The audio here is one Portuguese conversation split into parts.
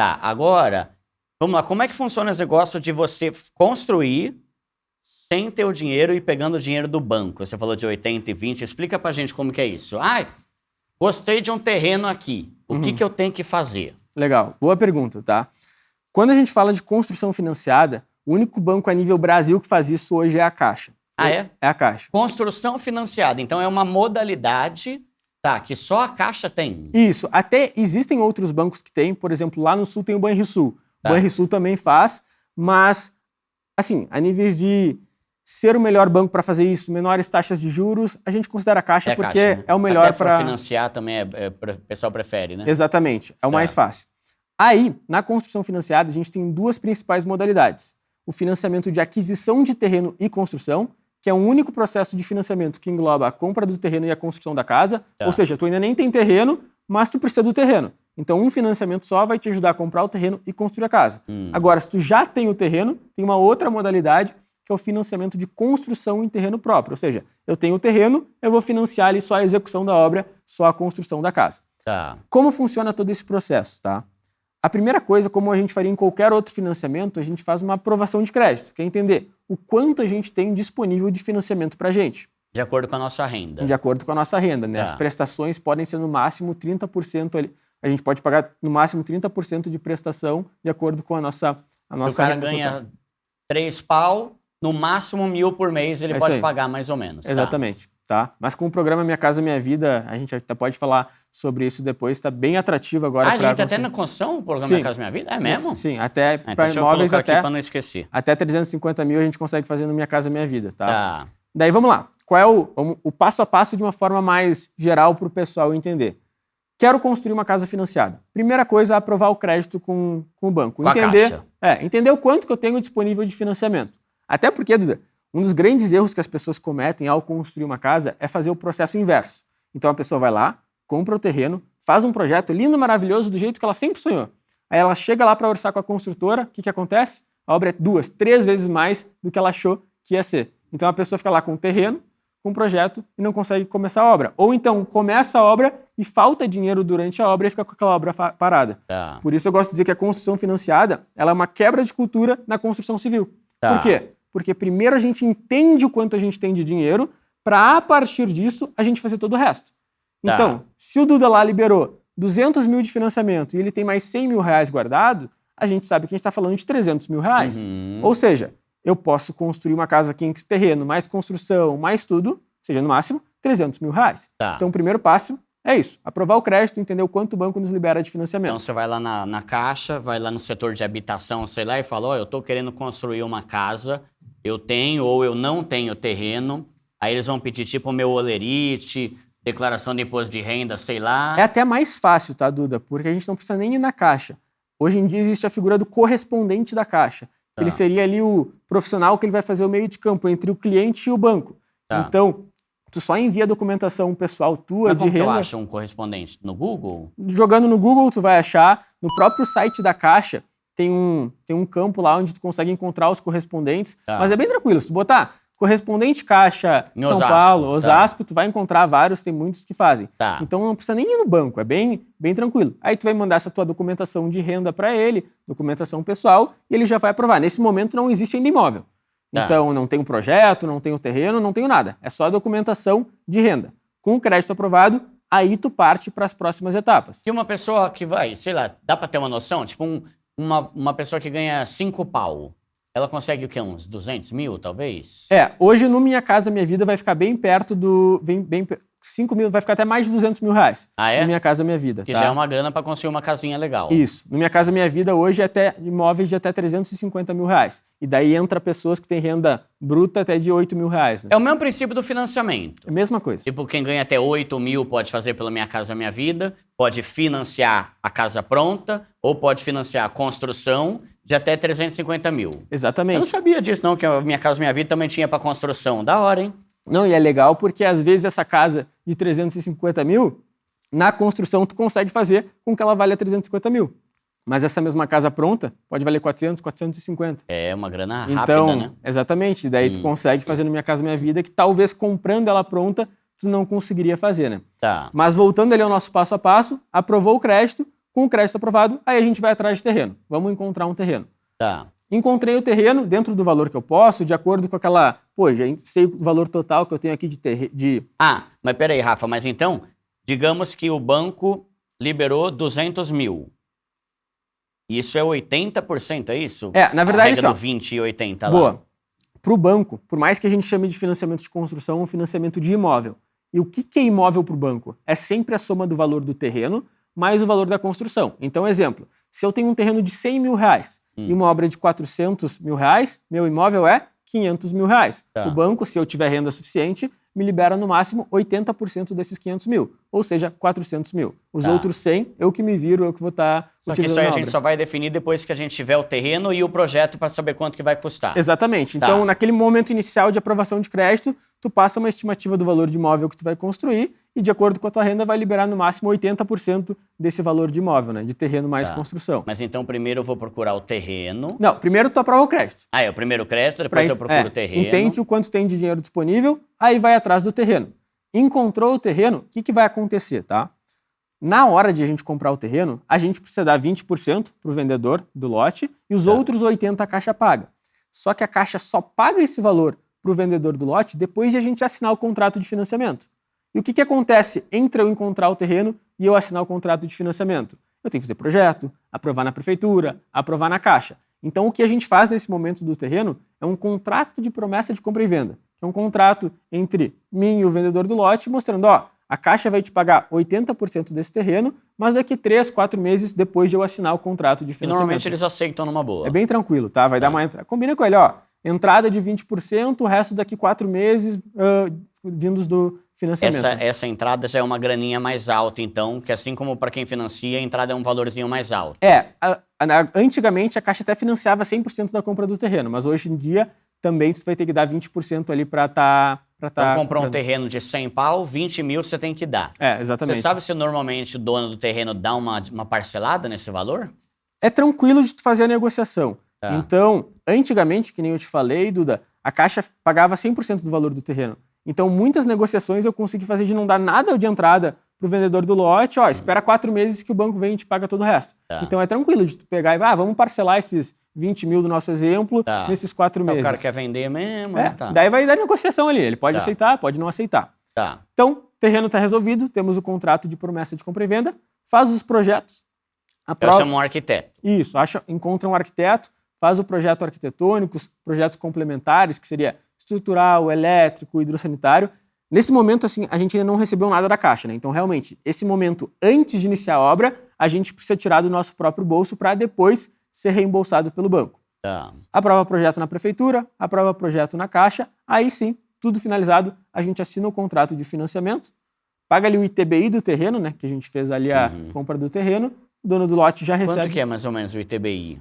Tá, agora, vamos lá. Como é que funciona esse negócio de você construir sem ter o dinheiro e pegando o dinheiro do banco? Você falou de 80 e 20. Explica pra gente como que é isso. Ai, gostei de um terreno aqui. O que eu tenho que fazer? Legal. Boa pergunta, tá? Quando a gente fala de construção financiada, o único banco a nível Brasil que faz isso hoje é a Caixa. Ah, é? É a Caixa. Construção financiada. Então, é uma modalidade, tá, que só a Caixa tem. Isso. Até existem outros bancos que têm. Por exemplo, lá no Sul tem o Banrisul. Tá. O Banrisul também faz, mas, assim, a níveis de ser o melhor banco para fazer isso, menores taxas de juros, a gente considera a Caixa porque Caixa, né? é o melhor Até para financiar também, o pessoal prefere, né? Exatamente, é o mais fácil. Aí, na construção financiada, a gente tem duas principais modalidades. O financiamento de aquisição de terreno e construção, que é um único processo de financiamento que engloba a compra do terreno e a construção da casa. Ou seja, tu ainda nem tem terreno, mas tu precisa do terreno. Então, um financiamento só vai te ajudar a comprar o terreno e construir a casa. Agora, se tu já tem o terreno, tem uma outra modalidade, que é o financiamento de construção em terreno próprio. Ou seja, eu tenho o terreno, eu vou financiar ali só a execução da obra, só a construção da casa. Tá. Como funciona todo esse processo, tá? A primeira coisa, como a gente faria em qualquer outro financiamento, a gente faz uma aprovação de crédito, que é entender o quanto a gente tem disponível de financiamento para a gente. De acordo com a nossa renda. De acordo com a nossa renda, né? As prestações podem ser no máximo 30% ali. A gente pode pagar no máximo 30% de prestação de acordo com a nossa renda. Se o cara ganha 3 pau, no máximo 1.000 por mês ele pode pagar mais ou menos. Exatamente. Tá? Mas com o programa Minha Casa Minha Vida, a gente até pode falar sobre isso depois, está bem atrativo agora. A gente até na construção, o programa Minha Casa Minha Vida? É mesmo? Sim, até para imóveis até, para não esquecer. Até 350 mil a gente consegue fazer no Minha Casa Minha Vida, tá? Daí vamos lá. Qual é o passo a passo de uma forma mais geral para o pessoal entender? Quero construir uma casa financiada. Primeira coisa é aprovar o crédito com o banco. Entender o quanto que eu tenho disponível de financiamento. Até porque, Duda, um dos grandes erros que as pessoas cometem ao construir uma casa é fazer o processo inverso. Então a pessoa vai lá, compra o terreno, faz um projeto lindo, maravilhoso, do jeito que ela sempre sonhou. Aí ela chega lá para orçar com a construtora, o que acontece? A obra é 2, 3 vezes mais do que ela achou que ia ser. Então a pessoa fica lá com o terreno, com o projeto e não consegue começar a obra. Ou então começa a obra e falta dinheiro durante a obra e fica com aquela obra parada. Por isso eu gosto de dizer que a construção financiada ela é uma quebra de cultura na construção civil. Por quê? Porque primeiro a gente entende o quanto a gente tem de dinheiro para, a partir disso, a gente fazer todo o resto. Então, se o Duda lá liberou 200 mil de financiamento e ele tem mais 100 mil reais guardado, a gente sabe que a gente está falando de 300 mil reais. Ou seja, eu posso construir uma casa aqui entre terreno, mais construção, mais tudo, seja no máximo 300 mil reais. Então, o primeiro passo é isso, aprovar o crédito, entender o quanto o banco nos libera de financiamento. Então, você vai lá na Caixa, vai lá no setor de habitação, sei lá, e fala, eu estou querendo construir uma casa, eu tenho ou eu não tenho terreno, aí eles vão pedir tipo o meu olerite, declaração de imposto de renda, sei lá. É até mais fácil, tá, Duda? Porque a gente não precisa nem ir na Caixa. Hoje em dia existe a figura do correspondente da Caixa. Que ele seria ali o profissional que ele vai fazer o meio de campo entre o cliente e o banco. Então, tu só envia a documentação pessoal tua de renda. Como eu acho um correspondente? No Google? Jogando no Google, tu vai achar. No próprio site da Caixa, tem um campo lá onde tu consegue encontrar os correspondentes. Mas é bem tranquilo. Se tu botar correspondente Caixa São Paulo, Osasco, tu vai encontrar vários, tem muitos que fazem. Então não precisa nem ir no banco, é bem tranquilo. Aí tu vai mandar essa tua documentação de renda para ele, documentação pessoal, e ele já vai aprovar. Nesse momento não existe ainda imóvel. Então não tem um projeto, não tem o terreno, não tenho nada. É só a documentação de renda. Com o crédito aprovado, aí tu parte para as próximas etapas. E uma pessoa que vai, sei lá, dá para ter uma noção? Tipo uma pessoa que ganha 5 pau. Ela consegue o quê? Uns 200 mil, talvez? Hoje no Minha Casa Minha Vida vai ficar bem perto do... 5 mil, vai ficar até mais de 200 mil reais. No Minha Casa Minha Vida. Que já é uma grana para construir uma casinha legal. Isso. No Minha Casa Minha Vida hoje é até imóveis de até 350 mil reais. E daí entra pessoas que têm renda bruta até de 8 mil reais. Né? É o mesmo princípio do financiamento. É a mesma coisa. Tipo, quem ganha até 8 mil pode fazer pela Minha Casa Minha Vida, pode financiar a casa pronta, ou pode financiar a construção de até 350 mil. Exatamente. Eu não sabia disso, não, que a Minha Casa Minha Vida também tinha para construção. Da hora, hein? Não, e é legal porque às vezes essa casa de 350 mil, na construção tu consegue fazer com que ela valha 350 mil. Mas essa mesma casa pronta pode valer 400, 450. É uma grana rápida, né? Exatamente. Daí tu consegue fazer no Minha Casa Minha Vida, que talvez comprando ela pronta, tu não conseguiria fazer, né? Mas voltando ali ao nosso passo a passo, aprovou o crédito, Com o crédito aprovado, aí a gente vai atrás de terreno. Vamos encontrar um terreno. Tá. Encontrei o terreno dentro do valor que eu posso, de acordo com aquela... Pô, já sei o valor total que eu tenho aqui de... Ah, mas peraí, Rafa, mas então, digamos que o banco liberou 200 mil. Isso é 80%, é isso? Na verdade, a regra do 20 e 80 lá. Boa. Para o banco, por mais que a gente chame de financiamento de construção, é um financiamento de imóvel. E o que é imóvel para o banco? É sempre a soma do valor do terreno mais o valor da construção. Então, exemplo, se eu tenho um terreno de 100 mil reais e uma obra de 400 mil reais, meu imóvel é 500 mil reais. Tá. O banco, se eu tiver renda suficiente, me libera no máximo 80% desses 500 mil, ou seja, 400 mil. Os outros 100, eu que me viro, eu que vou estar utilizando. Só que isso aí a gente só vai definir depois que a gente tiver o terreno e o projeto para saber quanto que vai custar. Exatamente. Então, naquele momento inicial de aprovação de crédito, tu passa uma estimativa do valor de imóvel que tu vai construir e, de acordo com a tua renda, vai liberar no máximo 80% desse valor de imóvel, né? De terreno mais construção. Mas então, primeiro eu vou procurar o terreno. Não, primeiro tu aprova o crédito. É o primeiro crédito, depois eu procuro o terreno. Entende o quanto tem de dinheiro disponível, aí vai atrás do terreno. Encontrou o terreno, o que vai acontecer, tá? Na hora de a gente comprar o terreno, a gente precisa dar 20% para o vendedor do lote e os outros 80% a Caixa paga. Só que a Caixa só paga esse valor para o vendedor do lote depois de a gente assinar o contrato de financiamento. E o que acontece entre eu encontrar o terreno e eu assinar o contrato de financiamento? Eu tenho que fazer projeto, aprovar na prefeitura, aprovar na Caixa. Então, o que a gente faz nesse momento do terreno é um contrato de promessa de compra e venda. É um contrato entre mim e o vendedor do lote, mostrando, ó, a Caixa vai te pagar 80% desse terreno, mas daqui 3, 4 meses depois de eu assinar o contrato de financiamento. E normalmente eles aceitam numa boa. É bem tranquilo, tá? Vai dar uma entrada. Combina com ele, ó, entrada de 20%, o resto daqui 4 meses vindos do financiamento. Essa entrada já é uma graninha mais alta, então, que assim como para quem financia, a entrada é um valorzinho mais alto. Antigamente a Caixa até financiava 100% da compra do terreno, mas hoje em dia também você vai ter que dar 20% ali para Então, comprou um terreno de 100 pau, 20 mil você tem que dar. Exatamente. Você sabe se normalmente o dono do terreno dá uma parcelada nesse valor? É tranquilo de tu fazer a negociação. Então, antigamente, que nem eu te falei, Duda, a Caixa pagava 100% do valor do terreno. Então, muitas negociações eu consegui fazer de não dar nada de entrada pro vendedor do lote, ó, espera 4 meses que o banco vem e te paga todo o resto. Então, é tranquilo de tu pegar e, vamos parcelar esses 20 mil do nosso exemplo nesses 4 meses. O cara quer vender mesmo. Daí vai dar negociação ali, ele pode aceitar, pode não aceitar. Então, terreno está resolvido, temos o contrato de promessa de compra e venda, faz os projetos. Eu chamo um arquiteto. Isso, encontra um arquiteto, faz o projeto arquitetônico, projetos complementares, que seria estrutural, elétrico, hidrossanitário. Nesse momento, assim, a gente ainda não recebeu nada da Caixa, né? Então, realmente, esse momento, antes de iniciar a obra, a gente precisa tirar do nosso próprio bolso para depois ser reembolsado pelo banco. Aprova projeto na prefeitura, aprova projeto na Caixa, aí sim, tudo finalizado, a gente assina o contrato de financiamento, paga ali o ITBI do terreno, né? Que a gente fez ali a compra do terreno, o dono do lote já recebe... Quanto que é mais ou menos o ITBI?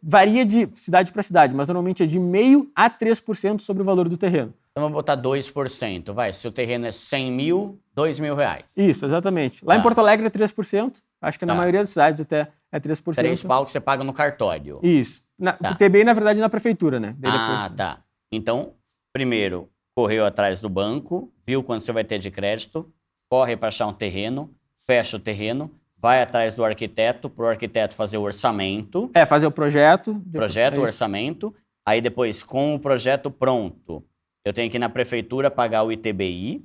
Varia de cidade para cidade, mas normalmente é de 0,5% a 3% sobre o valor do terreno. Então vamos botar 2%, vai. Se o terreno é 100 mil, 2 mil reais. Isso, exatamente. Lá em Porto Alegre é 3%, acho que na maioria das cidades até é 3%. 3 pau que você paga no cartório. Isso. O ITBI, na verdade, na prefeitura, né? Tá. Então, primeiro, correu atrás do banco, viu quanto você vai ter de crédito, corre para achar um terreno, fecha o terreno, vai atrás do arquiteto, para o arquiteto fazer o orçamento. Fazer o projeto. O orçamento. Aí depois, com o projeto pronto, eu tenho que ir na prefeitura pagar o ITBI.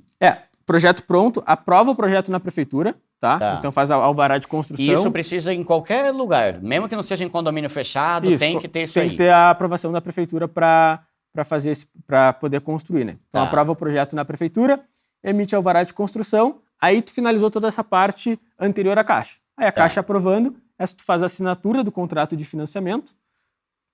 Projeto pronto, aprova o projeto na prefeitura, tá? Então faz alvará de construção. E isso precisa em qualquer lugar, mesmo que não seja em condomínio fechado, tem que ter isso aí. Tem que ter a aprovação da prefeitura para poder construir, né? Então aprova o projeto na prefeitura, emite alvará de construção, aí tu finalizou toda essa parte anterior à Caixa. Aí a Caixa aprovando, tu faz a assinatura do contrato de financiamento,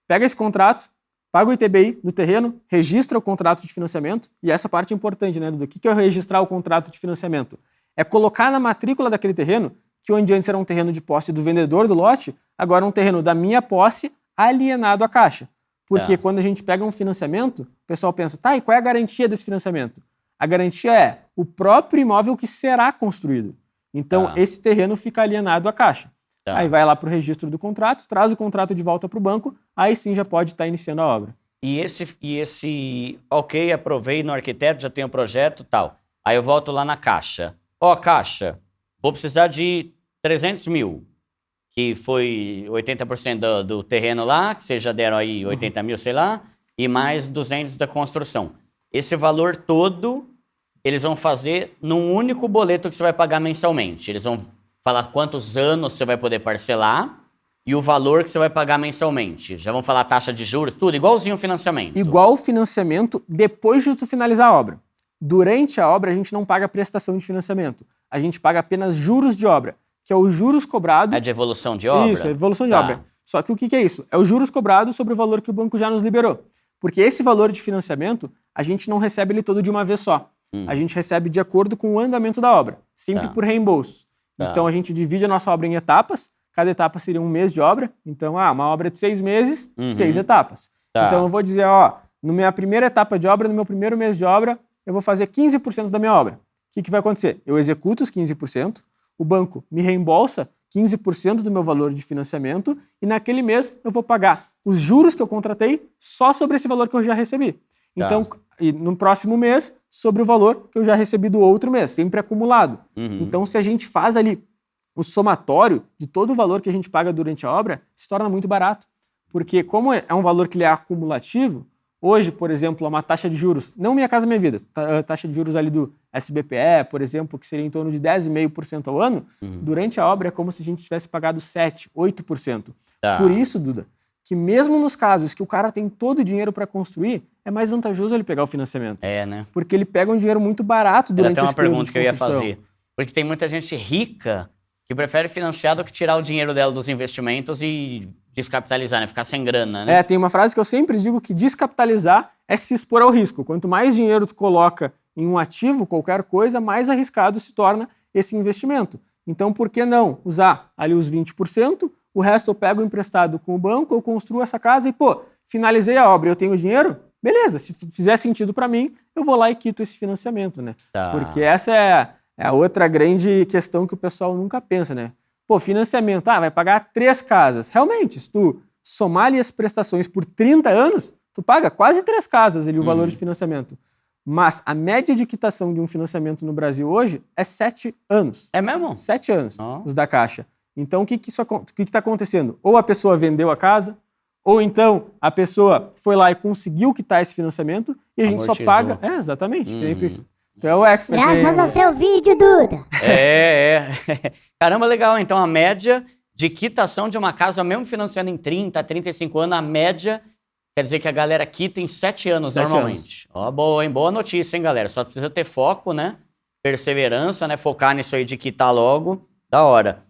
pega esse contrato, paga o ITBI do terreno, registra o contrato de financiamento, e essa parte é importante, né, Duda? O que é registrar o contrato de financiamento? É colocar na matrícula daquele terreno, que onde antes era um terreno de posse do vendedor do lote, agora é um terreno da minha posse alienado à Caixa. Porque quando a gente pega um financiamento, o pessoal pensa, e qual é a garantia desse financiamento? A garantia é o próprio imóvel que será construído. Então, esse terreno fica alienado à Caixa. Aí vai lá para o registro do contrato, traz o contrato de volta para o banco, aí sim já pode estar iniciando a obra. E esse ok, aprovei no arquiteto, já tenho o projeto e tal. Aí eu volto lá na Caixa. Caixa, vou precisar de 300 mil. que foi 80% do terreno lá, que vocês já deram aí 80 mil, sei lá, e mais 200 da construção. Esse valor todo, eles vão fazer num único boleto que você vai pagar mensalmente. Eles vão falar quantos anos você vai poder parcelar e o valor que você vai pagar mensalmente. Já vão falar taxa de juros, tudo, igualzinho o financiamento. Igual o financiamento depois de tu finalizar a obra. Durante a obra, a gente não paga prestação de financiamento. A gente paga apenas juros de obra, que é os juros cobrados... É de evolução de obra? Isso, é evolução de obra. Só que o que é isso? É os juros cobrados sobre o valor que o banco já nos liberou. Porque esse valor de financiamento, a gente não recebe ele todo de uma vez só. A gente recebe de acordo com o andamento da obra, sempre por reembolso. Então, a gente divide a nossa obra em etapas, cada etapa seria um mês de obra. Então, uma obra de 6 meses, 6 etapas. Então, eu vou dizer, na minha primeira etapa de obra, no meu primeiro mês de obra, eu vou fazer 15% da minha obra. O que vai acontecer? Eu executo os 15%, o banco me reembolsa 15% do meu valor de financiamento e naquele mês eu vou pagar os juros que eu contratei só sobre esse valor que eu já recebi. Então, e no próximo mês, sobre o valor que eu já recebi do outro mês, sempre acumulado. Então, se a gente faz ali o somatório de todo o valor que a gente paga durante a obra, se torna muito barato. Porque como é um valor que ele é acumulativo, hoje, por exemplo, uma taxa de juros, não Minha Casa Minha Vida, taxa de juros ali do SBPE, por exemplo, que seria em torno de 10,5% ao ano, durante a obra é como se a gente tivesse pagado 7%, 8%. Por isso, Duda, que mesmo nos casos que o cara tem todo o dinheiro para construir, é mais vantajoso ele pegar o financiamento. Né? Porque ele pega um dinheiro muito barato durante esse período de construção. Era até uma pergunta que eu ia fazer. Porque tem muita gente rica que prefere financiar do que tirar o dinheiro dela dos investimentos e descapitalizar, né? Ficar sem grana, né? Tem uma frase que eu sempre digo que descapitalizar é se expor ao risco. Quanto mais dinheiro tu coloca em um ativo, qualquer coisa, mais arriscado se torna esse investimento. Então, por que não usar ali os 20%, o resto eu pego emprestado com o banco, eu construo essa casa e, finalizei a obra, eu tenho dinheiro? Beleza, se fizer sentido para mim, eu vou lá e quito esse financiamento, né? Porque essa é a outra grande questão que o pessoal nunca pensa, né? Financiamento, vai pagar 3 casas. Realmente, se tu somar ali as prestações por 30 anos, tu paga quase 3 casas ali o valor de financiamento. Mas a média de quitação de um financiamento no Brasil hoje é 7 anos. É mesmo? 7 anos, os da Caixa. Então, o que está acontecendo? Ou a pessoa vendeu a casa, ou então a pessoa foi lá e conseguiu quitar esse financiamento e a gente só paga... exatamente. Tu é o expert. Graças ao seu vídeo, Duda. Caramba, legal. Então, a média de quitação de uma casa, mesmo financiando em 30, 35 anos, a média quer dizer que a galera quita em 7 anos normalmente. Boa, hein? Boa notícia, hein, galera? Só precisa ter foco, né? Perseverança, né? Focar nisso aí de quitar logo. Da hora.